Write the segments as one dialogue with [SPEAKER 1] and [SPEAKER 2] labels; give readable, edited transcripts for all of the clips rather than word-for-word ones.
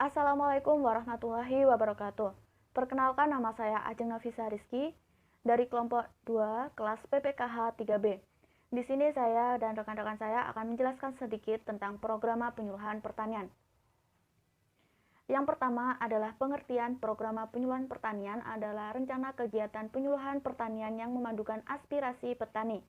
[SPEAKER 1] Assalamualaikum warahmatullahi wabarakatuh. Perkenalkan, nama saya Ajeng Nafisa Rizky dari kelompok 2 kelas PPKH 3B. Di sini saya dan rekan-rekan saya akan menjelaskan sedikit tentang program penyuluhan pertanian. Yang pertama adalah pengertian program penyuluhan pertanian adalah rencana kegiatan penyuluhan pertanian yang memadukan aspirasi petani,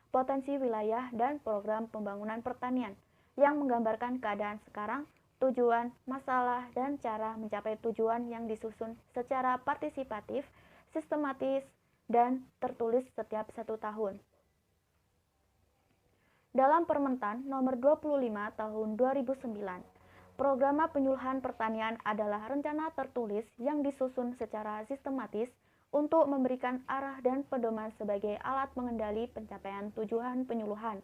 [SPEAKER 1] potensi wilayah, dan program pembangunan pertanian yang menggambarkan keadaan sekarang, tujuan, masalah, dan cara mencapai tujuan yang disusun secara partisipatif, sistematis, dan tertulis setiap 1 tahun. Dalam Permentan nomor 25 tahun 2009, program penyuluhan pertanian adalah rencana tertulis yang disusun secara sistematis untuk memberikan arah dan pedoman sebagai alat mengendali pencapaian tujuan penyuluhan.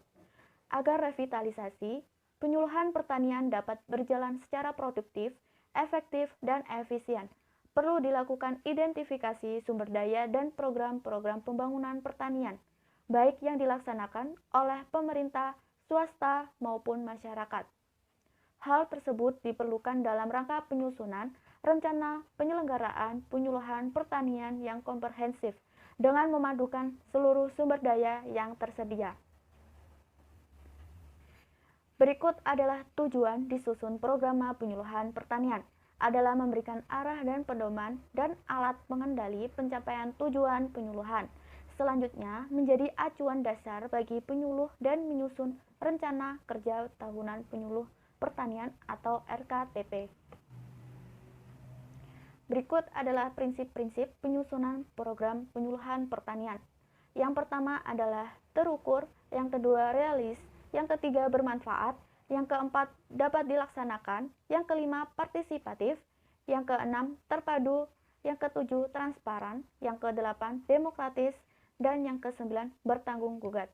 [SPEAKER 1] Agar revitalisasi penyuluhan pertanian dapat berjalan secara produktif, efektif, dan efisien, perlu dilakukan identifikasi sumber daya dan program-program pembangunan pertanian, baik yang dilaksanakan oleh pemerintah, swasta, maupun masyarakat. Hal tersebut diperlukan dalam rangka penyusunan rencana penyelenggaraan penyuluhan pertanian yang komprehensif dengan memadukan seluruh sumber daya yang tersedia. Berikut adalah tujuan disusun program penyuluhan pertanian adalah memberikan arah dan pedoman dan alat pengendali pencapaian tujuan penyuluhan. Selanjutnya, menjadi acuan dasar bagi penyuluh dan menyusun rencana kerja tahunan penyuluh pertanian atau RKTP. Berikut adalah prinsip-prinsip penyusunan program penyuluhan pertanian. Yang pertama adalah terukur, yang kedua realis, yang ketiga bermanfaat, yang keempat dapat dilaksanakan, yang kelima partisipatif, yang keenam terpadu, yang ketujuh transparan, yang kedelapan demokratis, dan yang kesembilan bertanggung gugat.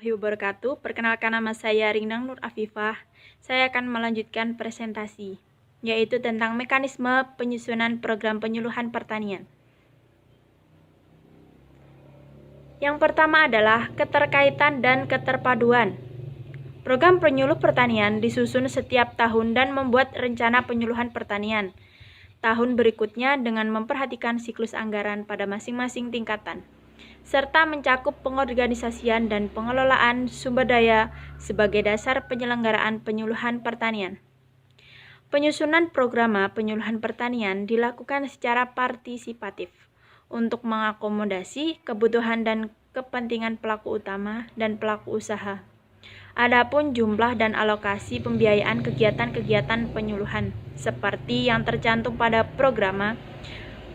[SPEAKER 2] Wabarakatuh. Perkenalkan, nama saya Rinang Nur Afifah. Saya akan melanjutkan presentasi. yaitu tentang mekanisme penyusunan program penyuluhan pertanian. Yang pertama adalah keterkaitan dan keterpaduan. Program penyuluh pertanian disusun setiap tahun dan membuat rencana penyuluhan pertanian tahun berikutnya dengan memperhatikan siklus anggaran pada masing-masing tingkatan, serta mencakup pengorganisasian dan pengelolaan sumber daya sebagai dasar penyelenggaraan penyuluhan pertanian. Penyusunan program penyuluhan pertanian dilakukan secara partisipatif untuk mengakomodasi kebutuhan dan kepentingan pelaku utama dan pelaku usaha. Adapun jumlah dan alokasi pembiayaan kegiatan-kegiatan penyuluhan seperti yang tercantum pada program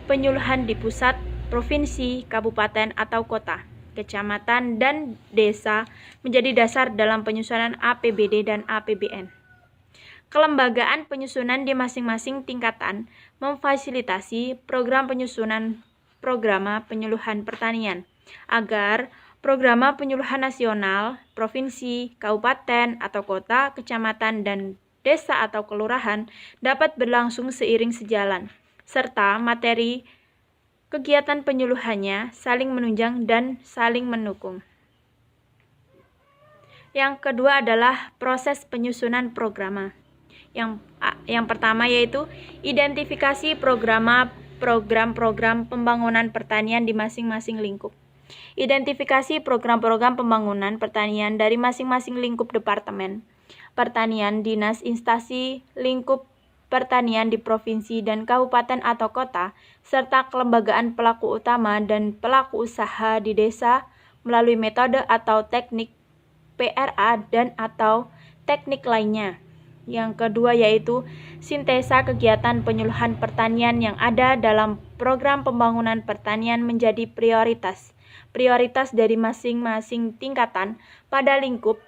[SPEAKER 2] penyuluhan di pusat, provinsi, kabupaten atau kota, kecamatan, dan desa menjadi dasar dalam penyusunan APBD dan APBN. Kelembagaan penyusunan di masing-masing tingkatan memfasilitasi program penyusunan program penyuluhan pertanian agar program penyuluhan nasional, provinsi, kabupaten atau kota, kecamatan, dan desa atau kelurahan dapat berlangsung seiring sejalan, serta materi kegiatan penyuluhannya saling menunjang dan saling mendukung. Yang kedua adalah proses penyusunan program. Yang pertama yaitu identifikasi program pembangunan pertanian di masing-masing lingkup. Identifikasi program-program pembangunan pertanian dari masing-masing lingkup departemen pertanian, dinas, instansi, lingkup pertanian di provinsi dan kabupaten atau kota, serta kelembagaan pelaku utama dan pelaku usaha di desa melalui metode atau teknik PRA dan atau teknik lainnya. Yang kedua yaitu sintesa kegiatan penyuluhan pertanian yang ada dalam program pembangunan pertanian menjadi prioritas dari masing-masing tingkatan pada lingkup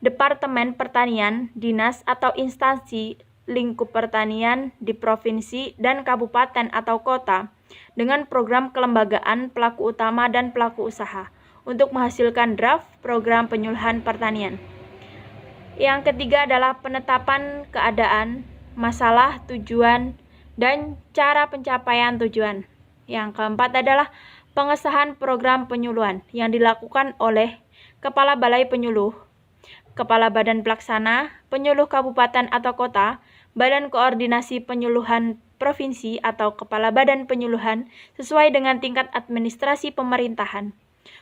[SPEAKER 2] departemen pertanian, dinas atau instansi lingkup pertanian di provinsi dan kabupaten atau kota dengan program kelembagaan pelaku utama dan pelaku usaha untuk menghasilkan draft program penyuluhan pertanian. Yang ketiga adalah penetapan keadaan, masalah, tujuan, dan cara pencapaian tujuan. Yang keempat adalah pengesahan program penyuluhan yang dilakukan oleh Kepala Balai Penyuluh, Kepala Badan Pelaksana, Penyuluh Kabupaten atau Kota, Badan Koordinasi Penyuluhan Provinsi atau Kepala Badan Penyuluhan sesuai dengan tingkat administrasi pemerintahan.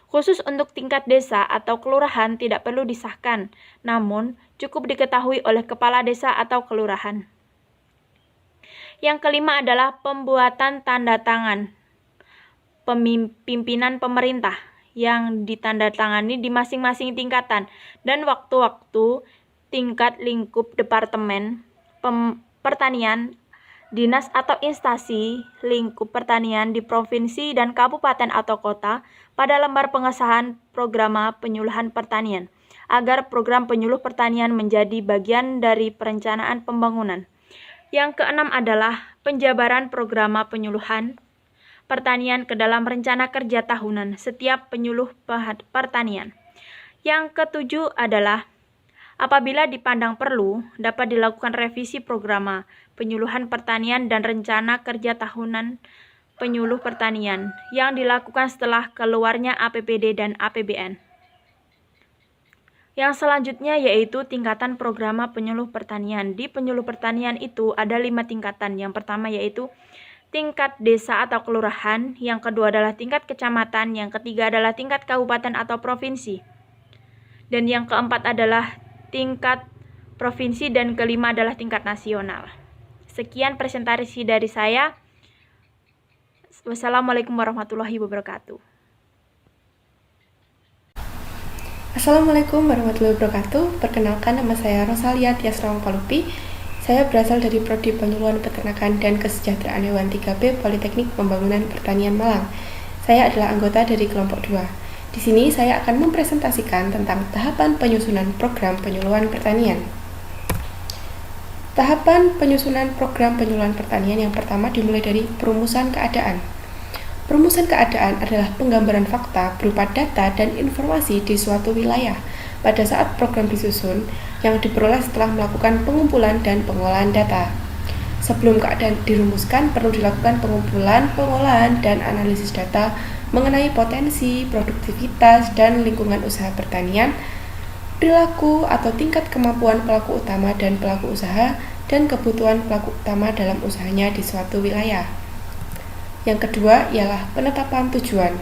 [SPEAKER 2] Khusus untuk tingkat desa atau kelurahan tidak perlu disahkan, namun cukup diketahui oleh kepala desa atau kelurahan. Yang kelima adalah pembuatan tanda tangan pimpinan pemerintah yang ditandatangani di masing-masing tingkatan dan waktu-waktu tingkat lingkup departemen pertanian, dinas atau instansi lingkup pertanian di provinsi dan kabupaten atau kota pada lembar pengesahan program penyuluhan pertanian agar program penyuluh pertanian menjadi bagian dari perencanaan pembangunan. Yang keenam adalah penjabaran program penyuluhan pertanian ke dalam rencana kerja tahunan setiap penyuluh pertanian. Yang ketujuh adalah apabila dipandang perlu, dapat dilakukan revisi program penyuluhan pertanian dan rencana kerja tahunan penyuluh pertanian yang dilakukan setelah keluarnya APBD dan APBN. Yang selanjutnya yaitu tingkatan program penyuluh pertanian. Di penyuluh pertanian itu ada 5 tingkatan. Yang pertama yaitu tingkat desa atau kelurahan, yang kedua adalah tingkat kecamatan, yang ketiga adalah tingkat kabupaten atau provinsi, dan yang keempat adalah tingkat provinsi, dan kelima adalah tingkat nasional. Sekian presentasi dari saya. Wassalamualaikum warahmatullahi wabarakatuh.
[SPEAKER 3] Assalamualaikum warahmatullahi wabarakatuh. Perkenalkan, nama saya Rosalia Tias Rawang-Palupi. Saya berasal dari Prodi Penyuluhan Peternakan dan Kesejahteraan Hewan 3B Politeknik Pembangunan Pertanian Malang. Saya adalah anggota dari kelompok 2. Di sini saya akan mempresentasikan tentang tahapan penyusunan program penyuluhan pertanian. Tahapan penyusunan program penyuluhan pertanian yang pertama dimulai dari perumusan keadaan. Perumusan keadaan adalah penggambaran fakta berupa data dan informasi di suatu wilayah. pada saat program disusun yang diperoleh setelah melakukan pengumpulan dan pengolahan data. Sebelum keadaan dirumuskan, perlu dilakukan pengumpulan, pengolahan, dan analisis data mengenai potensi, produktivitas, dan lingkungan usaha pertanian, perilaku atau tingkat kemampuan pelaku utama dan pelaku usaha, dan kebutuhan pelaku utama dalam usahanya di suatu wilayah. Yang kedua ialah penetapan tujuan.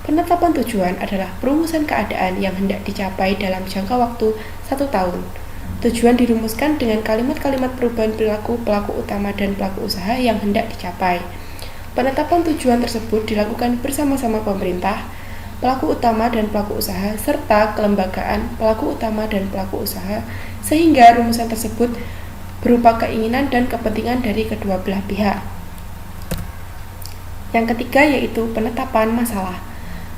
[SPEAKER 3] Penetapan tujuan adalah perumusan keadaan yang hendak dicapai dalam jangka waktu 1 tahun. Tujuan dirumuskan dengan kalimat-kalimat perubahan perilaku pelaku utama dan pelaku usaha yang hendak dicapai. Penetapan tujuan tersebut dilakukan bersama-sama pemerintah, pelaku utama dan pelaku usaha, serta kelembagaan pelaku utama dan pelaku usaha, sehingga rumusan tersebut berupa keinginan dan kepentingan dari kedua belah pihak. Yang ketiga yaitu penetapan masalah.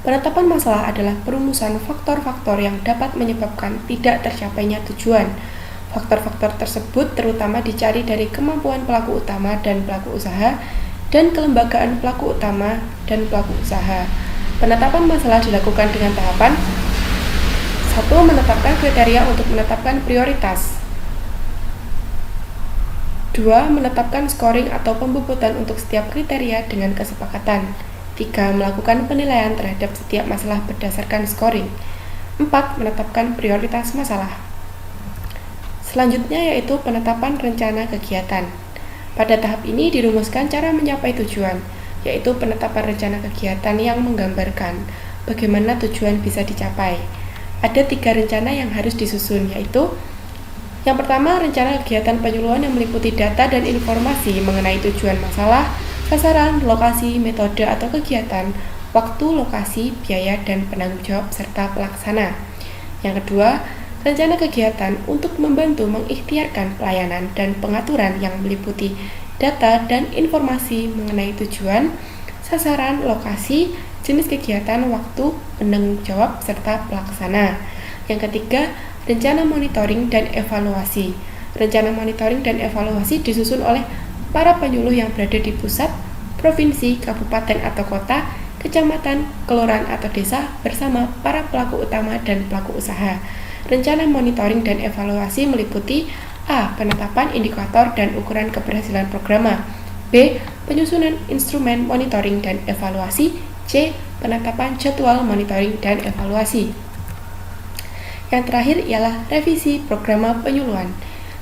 [SPEAKER 3] Penetapan masalah adalah perumusan faktor-faktor yang dapat menyebabkan tidak tercapainya tujuan. Faktor-faktor tersebut terutama dicari dari kemampuan pelaku utama dan pelaku usaha, dan kelembagaan pelaku utama dan pelaku usaha. Penetapan masalah dilakukan dengan tahapan: 1. Menetapkan kriteria untuk menetapkan prioritas. 2. Menetapkan scoring atau pembobotan untuk setiap kriteria dengan kesepakatan. 3. Melakukan penilaian terhadap setiap masalah berdasarkan scoring. 4. Menetapkan prioritas masalah. Selanjutnya yaitu penetapan rencana kegiatan. Pada tahap ini dirumuskan cara mencapai tujuan, yaitu penetapan rencana kegiatan yang menggambarkan bagaimana tujuan bisa dicapai. Ada 3 rencana yang harus disusun, yaitu yang pertama, rencana kegiatan penyuluhan yang meliputi data dan informasi mengenai tujuan masalah, sasaran, lokasi, metode atau kegiatan, waktu, lokasi, biaya, dan penanggung jawab serta pelaksana. Yang kedua, rencana kegiatan untuk membantu mengikhtiarkan pelayanan dan pengaturan yang meliputi data dan informasi mengenai tujuan, sasaran, lokasi, jenis kegiatan, waktu, penanggung jawab, serta pelaksana. Yang ketiga, rencana monitoring dan evaluasi. Rencana monitoring dan evaluasi disusun oleh para penyuluh yang berada di pusat, provinsi, kabupaten atau kota, kecamatan, kelurahan atau desa bersama para pelaku utama dan pelaku usaha. Rencana monitoring dan evaluasi meliputi A. Penetapan indikator dan ukuran keberhasilan program. B. Penyusunan instrumen monitoring dan evaluasi. C. Penetapan jadwal monitoring dan evaluasi. Yang terakhir ialah revisi program penyuluhan.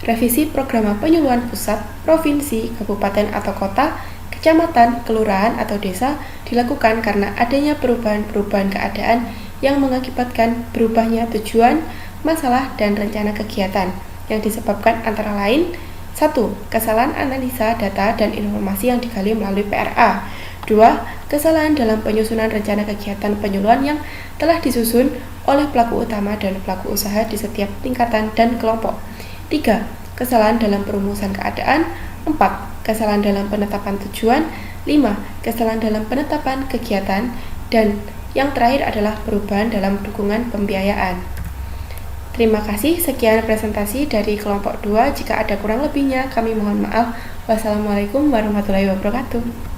[SPEAKER 3] Revisi program penyuluhan pusat, provinsi, kabupaten atau kota, kecamatan, kelurahan atau desa dilakukan karena adanya perubahan-perubahan keadaan yang mengakibatkan berubahnya tujuan, masalah, dan rencana kegiatan yang disebabkan antara lain: 1. Kesalahan analisa data dan informasi yang digali melalui PRA. 2. Kesalahan dalam penyusunan rencana kegiatan penyuluhan yang telah disusun oleh pelaku utama dan pelaku usaha di setiap tingkatan dan kelompok. 3. Kesalahan dalam perumusan keadaan. 4. Kesalahan dalam penetapan tujuan. 5. Kesalahan dalam penetapan kegiatan. Dan yang terakhir adalah perubahan dalam dukungan pembiayaan. Terima kasih, sekian presentasi dari kelompok 2. Jika ada kurang lebihnya, kami mohon maaf. Wassalamualaikum warahmatullahi wabarakatuh.